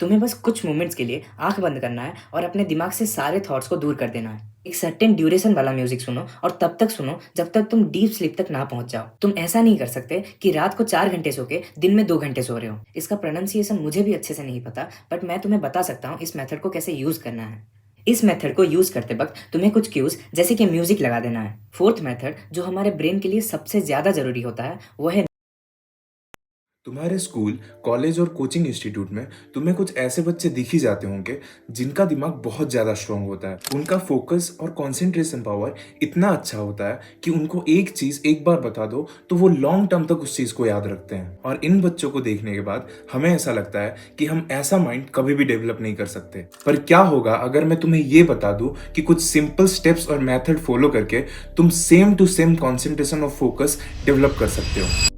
तुम्हें बस कुछ मोमेंट्स के लिए आंख बंद करना है और अपने दिमाग से सारे थॉट्स को दूर कर देना है। एक सर्टेन ड्यूरेशन वाला म्यूजिक सुनो और तब तक सुनो जब तक तुम डीप स्लीप तक ना पहुंच जाओ। तुम ऐसा नहीं कर सकते कि रात को 4 घंटे सो के दिन में 2 घंटे सो रहे हो। इसका प्रोनाउंसिएशन मुझे भी अच्छे से नहीं पता, बट मैं तुम्हें बता सकता हूँ इस मेथड को कैसे यूज करना है। इस मेथड को यूज करते वक्त तुम्हें कुछ क्यूज जैसे कि म्यूजिक लगा देना है। फोर्थ मेथड जो हमारे ब्रेन के लिए सबसे ज्यादा जरूरी होता है वो है तुम्हारे स्कूल, कॉलेज और कोचिंग इंस्टीट्यूट में तुम्हें कुछ ऐसे बच्चे दिख ही जाते होंगे जिनका दिमाग बहुत ज़्यादा स्ट्रांग होता है। उनका फोकस और कंसंट्रेशन पावर इतना अच्छा होता है कि उनको एक चीज़ एक बार बता दो तो वो लॉन्ग टर्म तक उस चीज़ को याद रखते हैं। और इन बच्चों को देखने के बाद हमें ऐसा लगता है कि हम ऐसा माइंड कभी भी डेवलप नहीं कर सकते। पर क्या होगा अगर मैं तुम्हें ये बता दूं कि कुछ सिंपल स्टेप्स और मेथड फॉलो करके तुम सेम टू सेम कॉन्सेंट्रेशन और फोकस डेवलप कर सकते हो।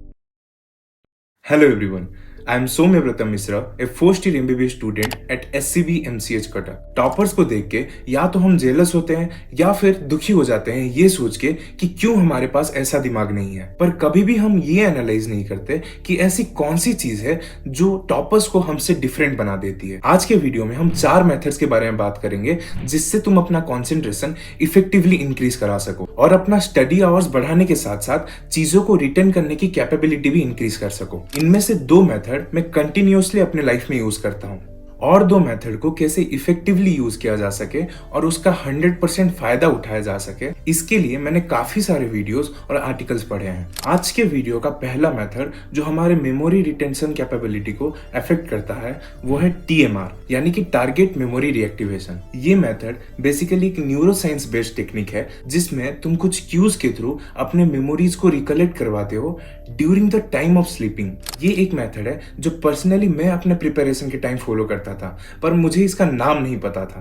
Hello everyone, I am Somyavrata Misra, a first year MBBS student at SCB MCH Cuttack. Toppers को देख के या तो हम जेलस होते हैं या फिर दुखी हो जाते हैं ये सोच के कि क्यों हमारे पास ऐसा दिमाग नहीं है। पर कभी भी हम ये एनालाइज नहीं करते कि ऐसी कौन सी चीज है जो टॉपर्स को हमसे डिफरेंट बना देती है। आज के वीडियो में हम 4 मेथड्स के बारे में बात करेंगे जिससे तुम अपना कॉन्सेंट्रेशन इफेक्टिवली इंक्रीज करा सको और अपना स्टडी आवर्स बढ़ाने के साथ साथ चीजों को रिटेन करने की कैपेबिलिटी भी इंक्रीज कर सको। इनमें से 2 मेथड मैं कंटिन्यूअसली अपने लाइफ में यूज करता हूं और 2 मेथड को कैसे इफेक्टिवली यूज किया जा सके और उसका 100% फायदा उठाया जा सके, इसके लिए मैंने काफी सारे वीडियोस और आर्टिकल्स पढ़े हैं। आज के वीडियो का पहला मेथड जो हमारे मेमोरी रिटेंशन कैपेबिलिटी को अफेक्ट करता है वो है TMR यानी कि टारगेट मेमोरी रिएक्टिवेशन। ये मेथड बेसिकली एक न्यूरोसाइंस बेस्ड टेक्निक है जिसमें तुम कुछ क्यूज के थ्रू अपने मेमोरीज को रिकलेक्ट करवाते हो during the time of sleeping. ये एक मेथड है जो पर्सनली मैं अपने प्रिपरेशन के टाइम फॉलो करता था, पर मुझे इसका नाम नहीं पता था।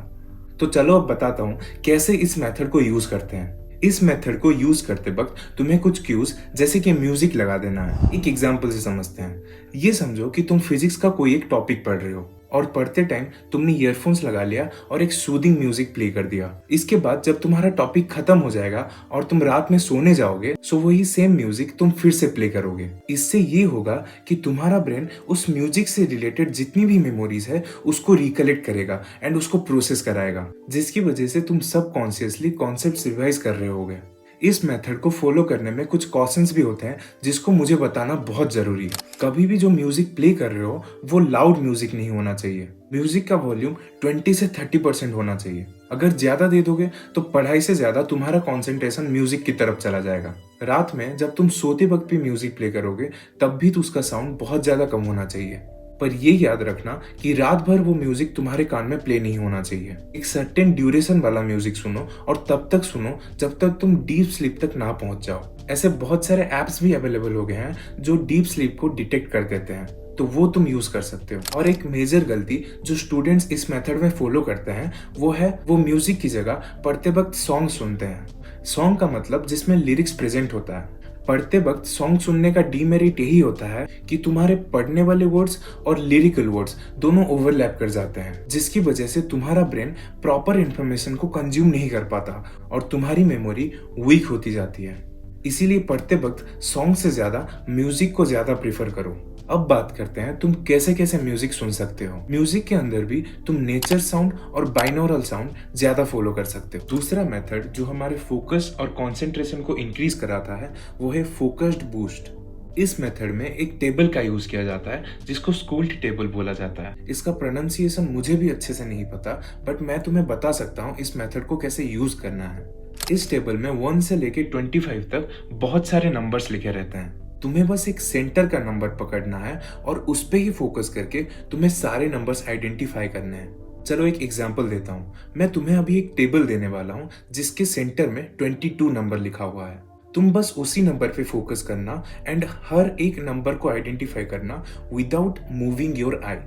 तो चलो अब बताता हूँ कैसे इस मेथड को यूज करते हैं। इस मेथड को यूज करते वक्त तुम्हें कुछ क्यूज जैसे कि म्यूजिक लगा देना है। एक एग्जांपल से समझते हैं। ये समझो कि तुम फिजिक्स का कोई एक टॉपिक पढ़ रहे हो और पढ़ते टाइम तुमने ईयरफोन्स लगा लिया और एक सूदिंग म्यूजिक प्ले कर दिया। इसके बाद जब तुम्हारा टॉपिक खत्म हो जाएगा और तुम रात में सोने जाओगे सो वही सेम म्यूजिक तुम फिर से प्ले करोगे। इससे ये होगा कि तुम्हारा ब्रेन उस म्यूजिक से रिलेटेड जितनी भी मेमोरीज है उसको रिकलेक्ट करेगा एंड उसको प्रोसेस कराएगा, जिसकी वजह से तुम सबकॉन्शियसली कॉन्सेप्ट रिवाइज कर रहे होगे। इस मेथड को फॉलो करने में कुछ कॉशंस भी होते हैं जिसको मुझे बताना बहुत जरूरी है। कभी भी जो म्यूजिक प्ले कर रहे हो वो लाउड म्यूजिक नहीं होना चाहिए। म्यूजिक का वॉल्यूम 20 से 30% होना चाहिए। अगर ज्यादा दे दोगे तो पढ़ाई से ज्यादा तुम्हारा कंसंट्रेशन म्यूजिक की तरफ चला जाएगा। रात में जब तुम सोते वक्त भी म्यूजिक प्ले करोगे तब भी तो उसका साउंड बहुत ज्यादा कम होना चाहिए। पर ये याद रखना कि रात भर वो म्यूजिक तुम्हारे कान में प्ले नहीं होना चाहिए। एक सर्टेन ड्यूरेशन वाला म्यूजिक सुनो और तब तक सुनो जब तक तुम डीप स्लीप तक ना पहुंच जाओ। ऐसे बहुत सारे एप्स भी अवेलेबल हो गए हैं जो डीप स्लीप को डिटेक्ट कर देते हैं, तो वो तुम यूज कर सकते हो। और एक मेजर गलती जो स्टूडेंट्स इस मेथड में फॉलो करते हैं वो है वो म्यूजिक की जगह पढ़ते वक्त सॉन्ग सुनते हैं। सॉन्ग का मतलब जिसमें लिरिक्स प्रेजेंट होता है। पढ़ते वक्त सॉन्ग सुनने का डीमेरिट यही होता है कि तुम्हारे पढ़ने वाले वर्ड्स और लिरिकल वर्ड्स दोनों ओवरलैप कर जाते हैं, जिसकी वजह से तुम्हारा ब्रेन प्रॉपर इंफॉर्मेशन को कंज्यूम नहीं कर पाता और तुम्हारी मेमोरी वीक होती जाती है। इसीलिए पढ़ते वक्त सॉन्ग से ज्यादा म्यूजिक को ज्यादा प्रीफर करो। अब बात करते हैं तुम कैसे कैसे म्यूजिक सुन सकते हो। म्यूजिक के अंदर भी तुम नेचर साउंड और बाइनोरल साउंड ज्यादा फॉलो कर सकते हो। दूसरा मेथड जो हमारे फोकस और कंसंट्रेशन को इंक्रीज कराता है वो है फोकस्ड बूस्ट। इस मेथड में एक टेबल का यूज किया जाता है जिसको स्कूल्ड टेबल बोला जाता है। इसका प्रोनाउंसिएशन मुझे भी अच्छे से नहीं पता, बट मैं तुम्हें बता सकता हूँ इस मेथड को कैसे यूज करना है। इस टेबल में 1 से लेके 25 तक बहुत सारे नंबर्स लिखे रहते हैं। तुम्हें बस एक सेंटर का नंबर पकड़ना है और उस पे ही फोकस करके तुम्हें सारे नंबर्स आइडेंटिफाई करने हैं। चलो एक एग्जांपल देता हूँ। मैं तुम्हें अभी एक टेबल देने वाला हूँ जिसके सेंटर में 22 नंबर लिखा हुआ है। तुम बस उसी नंबर पे फोकस करना एंड हर एक नंबर को आइडेंटिफाई करना विदाउट मूविंग योर आई।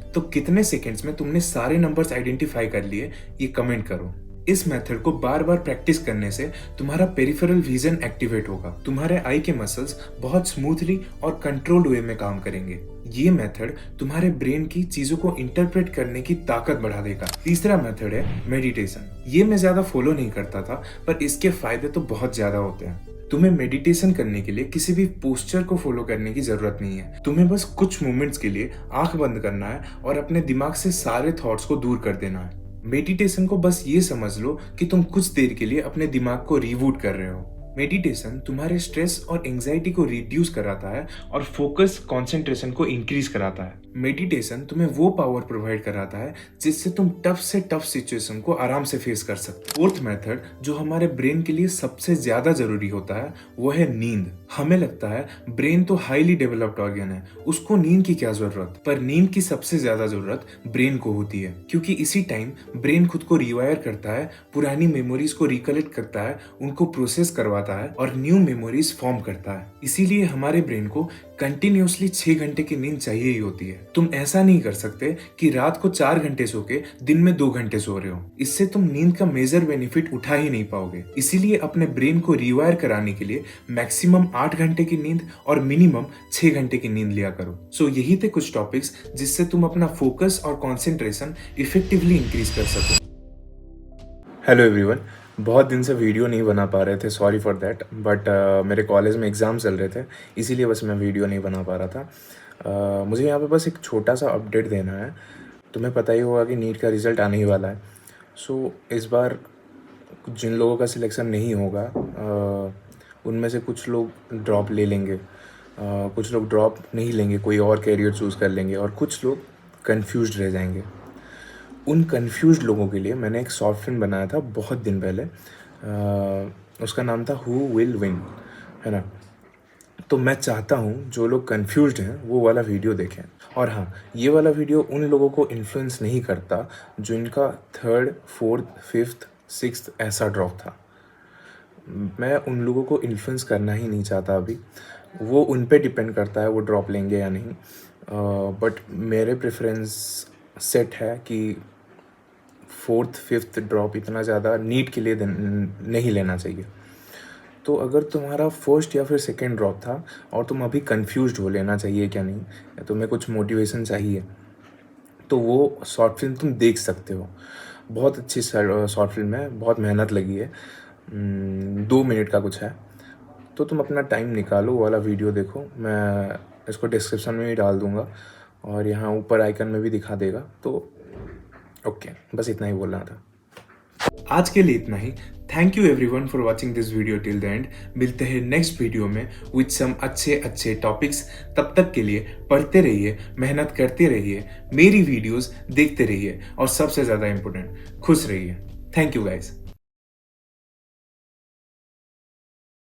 तो कितने सेकंड्स में तुमने सारे नंबर्स आइडेंटिफाई कर लिए ये कमेंट करो। इस मेथड को बार बार प्रैक्टिस करने से तुम्हारा पेरिफेरल विजन एक्टिवेट होगा। तुम्हारे आई के मसल्स बहुत स्मूथली और कंट्रोल्ड वे में काम करेंगे। ये मेथड तुम्हारे ब्रेन की चीजों को इंटरप्रेट करने की ताकत बढ़ा देगा। तीसरा मेथड है मेडिटेशन। ये मैं ज्यादा फॉलो नहीं करता था, पर इसके फायदे तो बहुत ज्यादा होते हैं। तुम्हें मेडिटेशन करने के लिए किसी भी पोस्चर को फॉलो करने की जरूरत नहीं है। तुम्हें बस कुछ मोमेंट्स के लिए आंख बंद करना है और अपने दिमाग से सारे थॉट्स को दूर कर देना है। मेडिटेशन को बस ये समझ लो कि तुम कुछ देर के लिए अपने दिमाग को रिबूट कर रहे हो। मेडिटेशन तुम्हारे स्ट्रेस और एंजाइटी को रिड्यूस कराता है और फोकस कंसंट्रेशन को इंक्रीज कराता है। मेडिटेशन तुम्हें वो पावर प्रोवाइड कराता है जिससे तुम टफ से टफ सिचुएशन को आराम से फेस कर सकते हो। फोर्थ मेथड जो हमारे ब्रेन के लिए सबसे ज्यादा जरूरी होता है वो है नींद। हमें लगता है ब्रेन तो हाईली डेवलप्ड ऑर्गन है, उसको नींद की क्या जरूरत, पर नींद की सबसे ज्यादा जरूरत ब्रेन को होती है, क्योंकि इसी टाइम ब्रेन खुद को रिवायर करता है, पुरानी मेमोरीज को रिकलेक्ट करता है, उनको प्रोसेस करवाता है और न्यू मेमोरीज फॉर्म करता है। इसीलिए हमारे ब्रेन को कंटिन्यूअसली 6 घंटे की नींद चाहिए ही होती है। तुम ऐसा नहीं कर सकते कि रात को 4 घंटे सो के दिन में 2 घंटे सो रहे हो। इससे तुम नींद का मेजर बेनिफिट उठा ही नहीं पाओगे। इसीलिए अपने ब्रेन को रिवायर कराने के लिए मैक्सिमम 8 घंटे की नींद और मिनिमम 6 घंटे की नींद लिया करो। सो यही थे कुछ टॉपिक्स जिससे तुम अपना फोकस और कॉन्सेंट्रेशन इफेक्टिवली इंक्रीज कर सको। हेलो एवरीवन, बहुत दिन से वीडियो नहीं बना पा रहे थे, सॉरी फॉर दैट, बट मेरे कॉलेज में एग्ज़ाम चल रहे थे, इसीलिए बस मैं वीडियो नहीं बना पा रहा था। मुझे यहाँ पे बस एक छोटा सा अपडेट देना है। तुम्हें पता ही होगा कि नीट का रिज़ल्ट आने ही वाला है। सो इस बार जिन लोगों का सिलेक्शन नहीं होगा उनमें से कुछ लोग ड्रॉप ले लेंगे, कुछ लोग ड्रॉप नहीं लेंगे, कोई और कैरियर चूज़ कर लेंगे, और कुछ लोग कन्फ्यूज्ड रह जाएंगे। उन कन्फ्यूज्ड लोगों के लिए मैंने एक शॉर्ट फिल्म बनाया था बहुत दिन पहले। उसका नाम था हु विल विन, है ना। तो मैं चाहता हूँ जो लोग कन्फ्यूज्ड हैं वो वाला वीडियो देखें। और हाँ, ये वाला वीडियो उन लोगों को इन्फ्लुएंस नहीं करता जो इनका 3rd, 4th, 5th, 6th ऐसा ड्रॉप था। मैं उन लोगों को इन्फ्लुएंस करना ही नहीं चाहता अभी। वो उन पे डिपेंड करता है वो ड्रॉप लेंगे या नहीं। बट मेरे प्रेफरेंस सेट है कि 4th, 5th ड्रॉप इतना ज़्यादा नीट के लिए नहीं लेना चाहिए। तो अगर तुम्हारा 1st या फिर 2nd ड्रॉप था और तुम अभी कंफ्यूज्ड हो लेना चाहिए क्या नहीं, या तुम्हें कुछ मोटिवेशन चाहिए, तो वो शॉर्ट फिल्म तुम देख सकते हो। बहुत अच्छी शॉर्ट फिल्म है, बहुत मेहनत लगी है, 2 मिनट का कुछ है। तो तुम अपना टाइम निकालो, वो वाला वीडियो देखो। मैं इसको डिस्क्रिप्शन में भी डाल दूँगा और यहाँ ऊपर आइकन में भी दिखा देगा। तो ओके, बस इतना ही बोलना था। आज के लिए इतना ही। Thank you everyone for watching this video till the end. मिलते हैं नेक्स्ट वीडियो में विद सम अच्छे टॉपिक्स। तब तक के लिए पढ़ते रहिए, मेहनत करते रहिए, मेरी वीडियोस देखते रहिए और सबसे ज़्यादा इम्पोर्टेंट, खुश रहिए। Thank you guys.